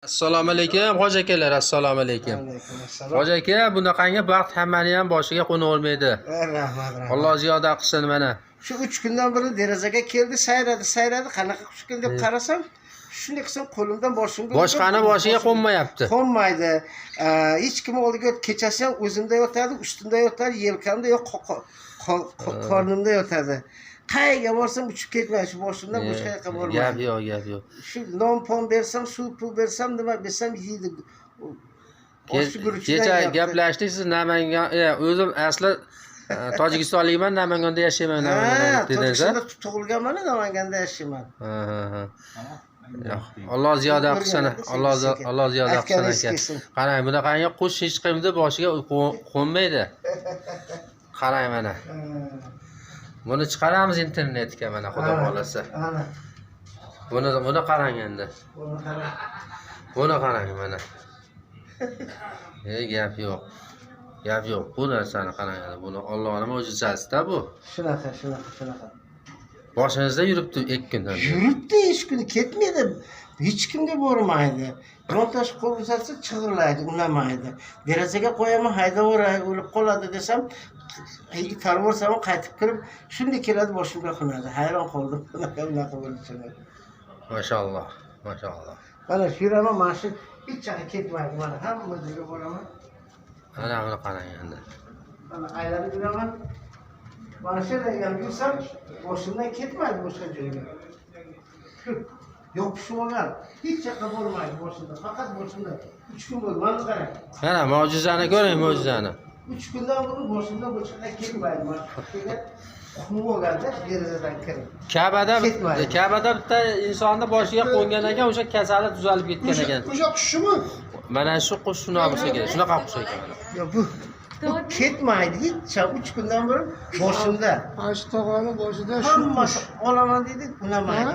Assalomu alaykum hoji akalar, assalomu alaykum. Alaykum Hoji aka, bunaqangi baxt hammani ham boshiga qo'na olmaydi. rahmat. Alloh ziyoda qilsin mana. Shu 3 kundan beri derazaga keldi, sayradi. Qanaqa qush keldi deb qarasam, shunday qilsam qo'limdan boshimga Boshqani boshiga qo'nmayapti. Qo'nmaydi. Hech kim oldiga kechasi ham o'zimda yotadi, ustimda yotadi, yelkamda yo'q, qornimda yotadi. Qayerga borsam uchib ketmaydi, shu boshimdan boshqa yoqqa bormaydi. Gap yo'q. Shu non-pon bersam, suv pul bersam, nima bersam yeydi. Kecha gaplashdik, siz Namangan, o'zim asli Tojikistonlikman, Namanganda yashayman, Namanganda dedingiz. Tojikistonda tug'ilganman, Namanganda yashayman. Alloh ziyoda qilsin, Alloh ziyoda qilsin aka. Qarang, bunaqangi qush hech kimni boshiga qo'nmaydi. Qarang mana. Buni chiqaramiz internetga mana, xudo xolasa. Buni qarang endi. Buni qarang mana. Gap yo'q. Bu narsani qarang endi. Buni Allohning mo'jizasi-da bu. Shunaqa. Boshingizda yuribdi 2 kundan. Yuribdi, hech kun ketmaydi. Hech kimga bormaydi. Montaj qo'zatsa chig'irlaydi, unamaydi. Derazaga qo'yaman, haydaveradi, o'lib qoladi desam, tarvorsam qaytib kirib, shunday keladi boshimga qo'nadi. Hayron qoldim. Bunaqa bo'lishini. Mashalloh. Mana shu yuraman, mana shu hech joyga ketmaydi. Mana hamma joyga boraman. Mana buni qarang endi. Mana aylanib yuraman. Mana shu yerga yursam, boshimdan ketmaydi boshqa joyga. Yopishib olgan. Hech yoqqa bormaydi boshimda. Faqat boshimda 3 kun bo'ldi. Mana qarang. Mana mo'jizani ko'ring, mo'jizani. 3 kundan beri boshimda boshqa ketmaydi. Mana shu yerga qunib olganda derazadan kirib. Ka'bada bitta insonni boshiga qo'ngan ekan, o'sha kasali tuzalib ketgan ekan. O'sha qushmi? Mana shu qush shunaqa bo'lsa kerak. Shunaqa qush ekan mana. Yo bu ketmaydi. Hech 3 kundan beri boshimda. Ash tog'ani boshida Hammasi olaman dedi, unamaydi.